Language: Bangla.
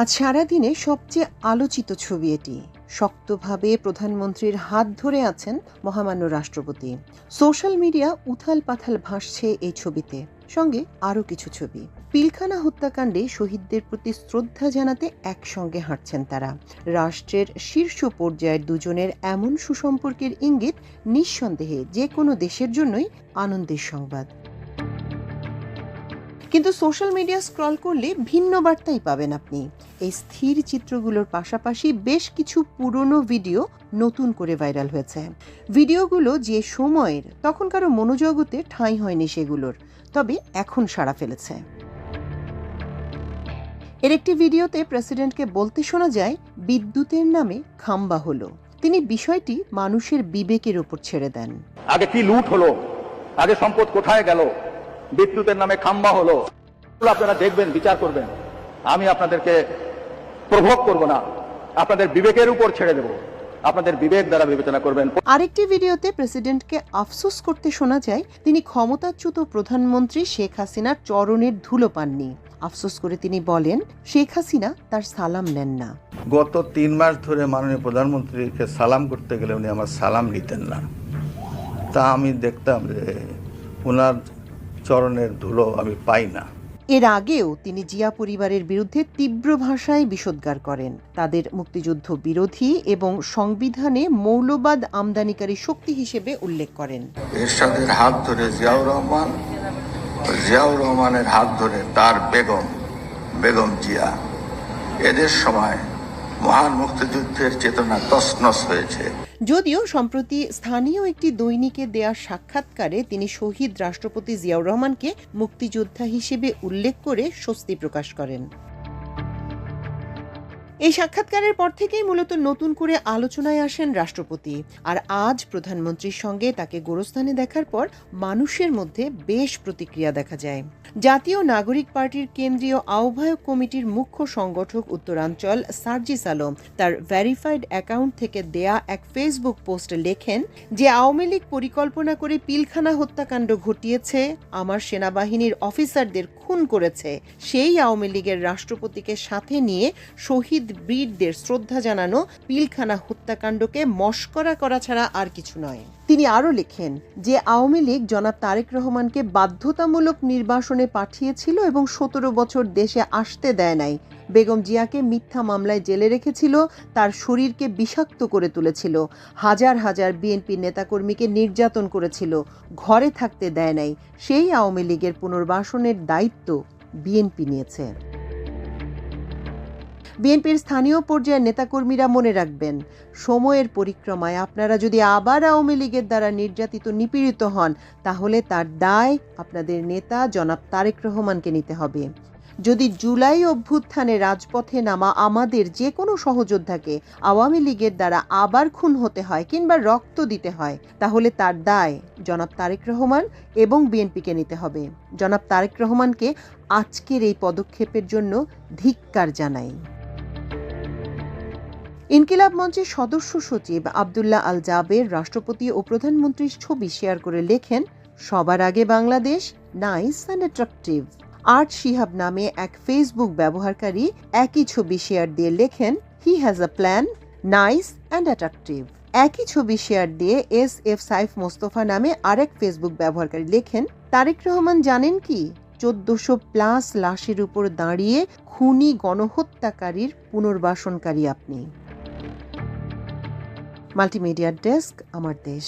আজ সারাদিনে সবচেয়ে আলোচিত ছবি এটি। শক্তভাবে প্রধানমন্ত্রীর হাত ধরে আছেন মহামান্য রাষ্ট্রপতি। সোশ্যাল মিডিয়া উথাল পাথাল ভাসছে এই ছবিতে, সঙ্গে আরও কিছু ছবি। পিলখানা হত্যাকাণ্ডে শহীদদের প্রতি শ্রদ্ধা জানাতে একসঙ্গে হাঁটছেন তারা। রাষ্ট্রের শীর্ষ পর্যায়ের দুজনের এমন সুসম্পর্কের ইঙ্গিত নিঃসন্দেহে যে কোনো দেশের জন্যই আনন্দের সংবাদ। কিন্তু সোশ্যাল মিডিয়া স্ক্রল করলে ভিন্ন বার্তাই পাবেন আপনি। এই স্থির চিত্রগুলোর পাশাপাশি বেশ কিছু পুরনো ভিডিও নতুন করে ভাইরাল হয়েছে। ভিডিওগুলো যে সময়ের, তখন কারো মনোজগতে ঠাঁই হয়নি সেগুলোর, তবে এখন সাড়া ফেলেছে। এর একটি ভিডিওতে প্রেসিডেন্টকে বলতে শোনা যায়, বিদ্যুতের নামে খাম্বা হলো। তিনি বিষয়টি মানুষের বিবেকের উপর ছেড়ে দেন। আগে কি লুট হলো, আগে সম্পদ কোথায় গেল, বিদ্যুতের নামে খাম্বা হলো, আপনারা দেখবেন, বিচার করবেন। আমি আপনাদেরকে প্রভোগ করব না, আপনাদের বিবেকের উপর ছেড়ে দেব, আপনাদের বিবেক দ্বারা বিবেচনা করবেন। আরেকটি ভিডিওতে প্রেসিডেন্টকে আফসোস করতে শোনা যায়, তিনি ক্ষমতাচ্যুত প্রধানমন্ত্রী শেখ হাসিনার চরণের ধুলো পাননি। আফসোস করে তিনি বলেন, শেখ হাসিনা তার সালাম নেন না। গত 3 মাস ধরে মাননীয় প্রধানমন্ত্রীকে সালাম করতে গেলে উনি আমার সালাম নিতেন না। তা আমি দেখতাম যে ওনার চরণের ধুলো আমি পাই না। এর আগেও তিনি জিয়া পরিবারের বিরুদ্ধে তীব্র ভাষায় বিষোদ্গার করেন। তাদের মুক্তিযুদ্ধ বিরোধী এবং সংবিধানে মৌলবাদ আমদানিকারী শক্তি হিসেবে উল্লেখ করেন। এরশাদের হাত ধরে জিয়াউর রহমান, জিয়াউর রহমানের হাত ধরে তার বেগম জিয়া, এদের সময় মহান মুক্তিযুদ্ধের চেতনা তছনছ হয়েছে। যদিও সম্প্রতি স্থানীয় একটি দৈনিকে দেয়া সাক্ষাৎকারে তিনি শহীদ রাষ্ট্রপতি জিয়াউর রহমানকে মুক্তিযোদ্ধা হিসেবে উল্লেখ করে স্বস্তি প্রকাশ করেন। এই সাক্ষাৎকারের পর থেকেই মূলত নতুন করে আলোচনায় আসেন রাষ্ট্রপতি। আর আজ প্রধানমন্ত্রীর সঙ্গে তাকে গোরস্থানে দেখার পর মানুষের মধ্যে বেশ প্রতিক্রিয়া দেখা যায়। জাতীয় নাগরিক পার্টির কেন্দ্রীয় আহ্বায়ক কমিটির মুখ্য সংগঠক উত্তরাঞ্চল সার্জিস আলম তার ভেরিফাইড অ্যাকাউন্ট থেকে দেয়া এক ফেসবুক পোস্টে লেখেন যে আওয়ামী লীগ পরিকল্পনা করে পিলখানা হত্যাকাণ্ড ঘটিয়েছে, আমার সেনাবাহিনীর অফিসারদের খুন করেছে, সেই আওয়ামী লীগের রাষ্ট্রপতিকে সাথে নিয়ে শহীদ বীরদের শ্রদ্ধা জানানো পিলখানা হত্যাকাণ্ডকে মশকরা করা ছাড়া আর কিছু নয়। তিনি আরও লেখেন যে আওয়ামী লীগ জনাব তারেক রহমানকে বাধ্যতামূলক নির্বাসনে পাঠিয়েছিল এবং 17 বছর দেশে আসতে দেয় নাই। বেগম জিয়াকে মিথ্যা মামলায় জেলে রেখেছিল, তার শরীরকে বিষাক্ত করে তুলেছিল, হাজার হাজার বিএনপি নেতাকর্মীকে নির্যাতন করেছিল, ঘরে থাকতে দেয় নাই। সেই আওয়ামী লীগের পুনর্বাসনের দায়িত্ব বিএনপি নিয়েছে। বিএনপির স্থানীয় পর্যায়ের নেতাকর্মীরা মনে রাখবেন, সময়ের পরিক্রমায় আপনারা যদি আবার আওয়ামী লীগের দ্বারা নির্যাতিত নিপীড়িত হন, তাহলে তার দায় আপনাদের নেতা জনাব তারেক রহমানকে নিতে হবে। যদি জুলাই অভ্যুত্থানে রাজপথে নামা আমাদের যে কোনো সহযোদ্ধাকে আওয়ামী লীগের দ্বারা আবার খুন হতে হয় কিংবা রক্ত দিতে হয়, তাহলে তার দায় জনাব তারেক রহমান এবং বিএনপিকে নিতে হবে। জনাব তারেক রহমানকে আজকের এই পদক্ষেপের জন্য ধিক্কার জানাই। ইনকিলাব মঞ্চের সদস্য সচিব আব্দুল্লাহ আল জাবের রাষ্ট্রপতি ও প্রধানমন্ত্রীর ছবি শেয়ার করে লেখেন, সবার আগে Bangladesh, nice and attractive. Art Shihab নামে এক ফেসবুক ব্যবহারকারী একই ছবি শেয়ার দিয়ে লেখেন, he has a plan, nice and attractive. একই ছবি শেয়ার দিয়ে SF সাইফ মোস্তফা নামে আরেক ফেসবুক ব্যবহারকারী লেখেন, তারেক রহমান জানেন কি 1400+ লাশের উপর দাঁড়িয়ে খুনি গণহত্যাকারীর পুনর্বাসনকারী আপনি। মাল্টিমিডিয়া ডেস্ক, আমার দেশ।